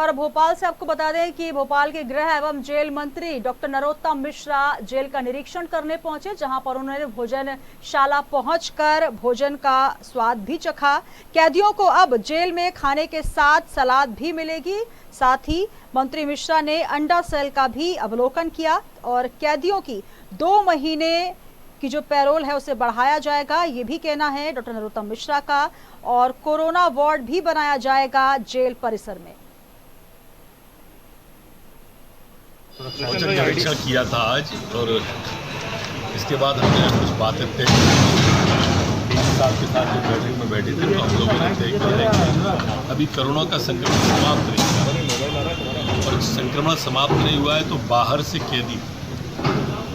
और भोपाल से आपको बता दें कि भोपाल के गृह एवं जेल मंत्री डॉक्टर नरोत्तम मिश्रा जेल का निरीक्षण करने पहुंचे, जहां पर उन्होंने भोजनशाला पहुंचकर भोजन का स्वाद भी चखा। कैदियों को अब जेल में खाने के साथ सलाद भी मिलेगी। साथ ही मंत्री मिश्रा ने अंडा सेल का भी अवलोकन किया और कैदियों की 2 महीने की जो पैरोल है उसे बढ़ाया जाएगा, ये भी कहना है डॉक्टर नरोत्तम मिश्रा का। और कोरोना वार्ड भी बनाया जाएगा जेल परिसर में। औचक निरीक्षण किया था आज और इसके बाद हमने कुछ बातें तय की। साहब के साथ जो बैठक में बैठे थे तो हम लोगों ने तय किया है कि अभी कोरोना का संक्रमण समाप्त नहीं हुआ और संक्रमण समाप्त नहीं हुआ है तो बाहर से कैदी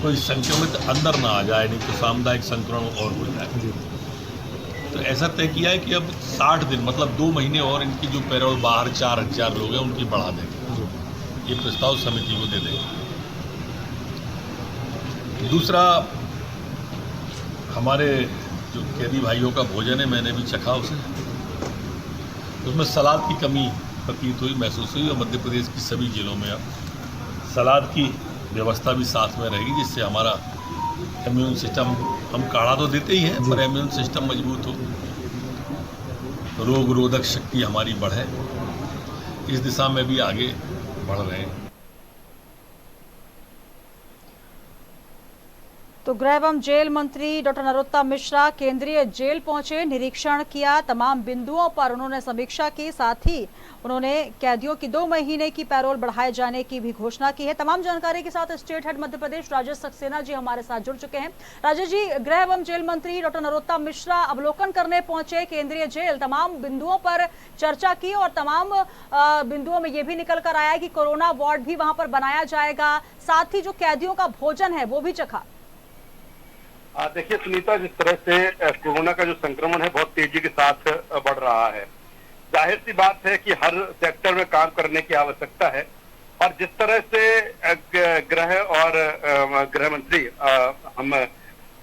कोई संक्रमित अंदर ना आ जाए, नहीं तो सामुदायिक संक्रमण और हो जाए। तो ऐसा तय किया है कि अब 60 दिन मतलब 2 महीने और इनकी जो पैरोल बाहर 4000 लोग हैं उनकी बढ़ा देंगे। ये प्रस्ताव समिति को दे देंगे। दूसरा, हमारे जो कैदी भाइयों का भोजन है मैंने भी चखा उसे, उसमें सलाद की कमी प्रतीत हुई, महसूस हुई और मध्य प्रदेश की सभी जिलों में अब सलाद की व्यवस्था भी साथ में रहेगी, जिससे हमारा इम्यून सिस्टम, हम काढ़ा तो देते ही हैं पर इम्यून सिस्टम मजबूत हो, रोग रोधक शक्ति हमारी बढ़े, इस दिशा में भी आगे बढ़ रहे हैं। तो गृह एवं जेल मंत्री डॉक्टर नरोत्तम मिश्रा केंद्रीय जेल पहुंचे, निरीक्षण किया, तमाम बिंदुओं पर उन्होंने समीक्षा की। साथ ही उन्होंने कैदियों की 2 महीने की पैरोल बढ़ाए जाने की भी घोषणा की है। तमाम जानकारी के साथ स्टेट हेड मध्य प्रदेश राजेश सक्सेना जी हमारे साथ जुड़ चुके हैं। राजेश जी, गृह एवं जेल मंत्री डॉक्टर नरोत्तम मिश्रा अवलोकन करने पहुंचे केंद्रीय जेल, तमाम बिंदुओं पर चर्चा की और तमाम बिंदुओं में यह भी निकल कर आया कि कोरोना वार्ड भी वहां पर बनाया जाएगा, साथ ही जो कैदियों का भोजन है वो भी चखा। देखिए सुनीता, जिस तरह से कोरोना का जो संक्रमण है बहुत तेजी के साथ बढ़ रहा है, जाहिर सी बात है कि हर सेक्टर में काम करने की आवश्यकता है। और जिस तरह से गृह और गृह मंत्री हम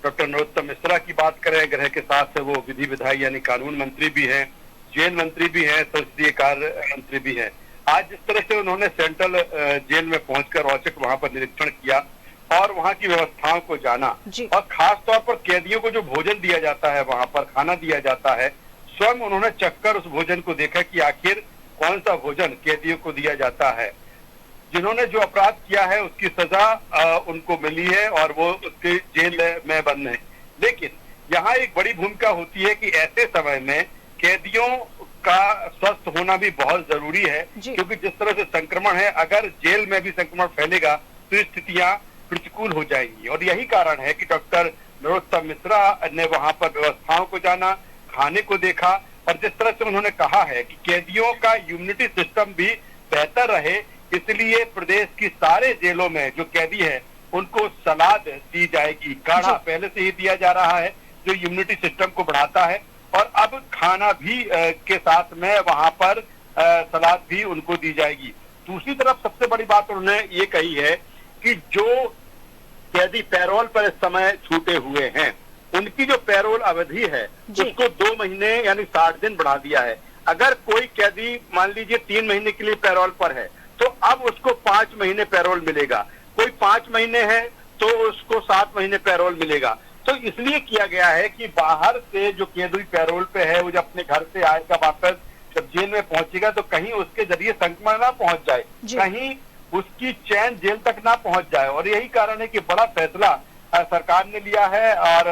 डॉक्टर नरोत्तम मिश्रा की बात करें, गृह के साथ वो विधि विधायी यानी कानून मंत्री भी हैं, जेल मंत्री भी हैं, संसदीय कार्य मंत्री भी हैं। आज जिस तरह से उन्होंने सेंट्रल जेल में पहुंचकर औचक वहां पर निरीक्षण किया और वहां की व्यवस्थाओं को जाना और खास तौर पर कैदियों को जो भोजन दिया जाता है, वहां पर खाना दिया जाता है, स्वयं उन्होंने चखकर उस भोजन को देखा कि आखिर कौन सा भोजन कैदियों को दिया जाता है। जिन्होंने जो अपराध किया है उसकी सजा उनको मिली है और वो उसके जेल में बंद है। लेकिन यहाँ एक बड़ी भूमिका होती है कि ऐसे समय में कैदियों का स्वस्थ होना भी बहुत जरूरी है, क्योंकि जिस तरह से संक्रमण है, अगर जेल में भी संक्रमण फैलेगा तो स्थितियां प्रतिकूल हो जाएंगी। और यही कारण है कि डॉक्टर नरोत्तम मिश्रा ने वहां पर व्यवस्थाओं को जाना, खाने को देखा और जिस तरह से उन्होंने कहा है कि कैदियों का इम्यूनिटी सिस्टम भी बेहतर रहे, इसलिए प्रदेश की सारे जेलों में जो कैदी है उनको सलाद दी जाएगी। काढ़ा पहले से ही दिया जा रहा है जो इम्यूनिटी सिस्टम को बढ़ाता है और अब खाना भी के साथ में वहां पर सलाद भी उनको दी जाएगी। दूसरी तरफ सबसे बड़ी बात उन्होंने ये कही है कि जो कैदी पैरोल पर इस समय छूटे हुए हैं उनकी जो पैरोल अवधि है उसको 2 महीने यानी 60 दिन बढ़ा दिया है। अगर कोई कैदी मान लीजिए 3 महीने के लिए पैरोल पर है तो अब उसको 5 महीने पैरोल मिलेगा, कोई 5 महीने है तो उसको 7 महीने पैरोल मिलेगा। तो इसलिए किया गया है कि बाहर से जो कैदी पैरोल पे है वो जब अपने घर से आएगा वापस जब जेल में पहुंचेगा तो कहीं उसके जरिए संक्रमण ना पहुंच जाए, कहीं उसकी चैन जेल तक ना पहुंच जाए। और यही कारण है कि बड़ा फैसला सरकार ने लिया है और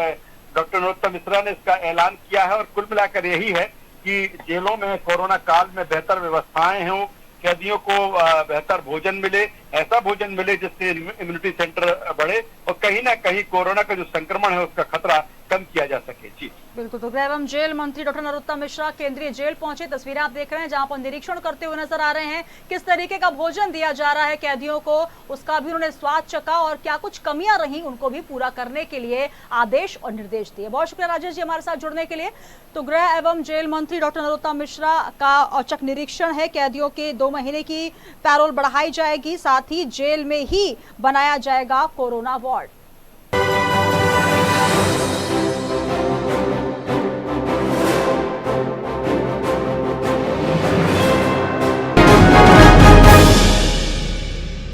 डॉक्टर नरोत्तम मिश्रा ने इसका ऐलान किया है। और कुल मिलाकर यही है कि जेलों में कोरोना काल में बेहतर व्यवस्थाएं हों, कैदियों को बेहतर भोजन मिले, ऐसा भोजन मिले जिससे इम्यूनिटी सेंटर बढ़े और कहीं ना कहीं कोरोना का जो संक्रमण है उसका खतरा कम किया जा सके। जी बिल्कुल। तो गृह एवं जेल मंत्री डॉक्टर नरोत्तम मिश्रा केंद्रीय जेल पहुंचे, तस्वीरें आप देख रहे हैं जहां पर निरीक्षण करते हुए नजर आ रहे हैं। किस तरीके का भोजन दिया जा रहा है कैदियों को, उसका भी उन्होंने स्वाद चखा और क्या कुछ कमियां रही उनको भी पूरा करने के लिए आदेश और निर्देश दिए। बहुत शुक्रिया राजेश जी हमारे साथ जुड़ने के लिए। तो गृह एवं जेल मंत्री डॉक्टर नरोत्तम मिश्रा का औचक निरीक्षण है, कैदियों के 2 महीने की पैरोल बढ़ाई जाएगी, साथ ही जेल में ही बनाया जाएगा कोरोना वार्ड।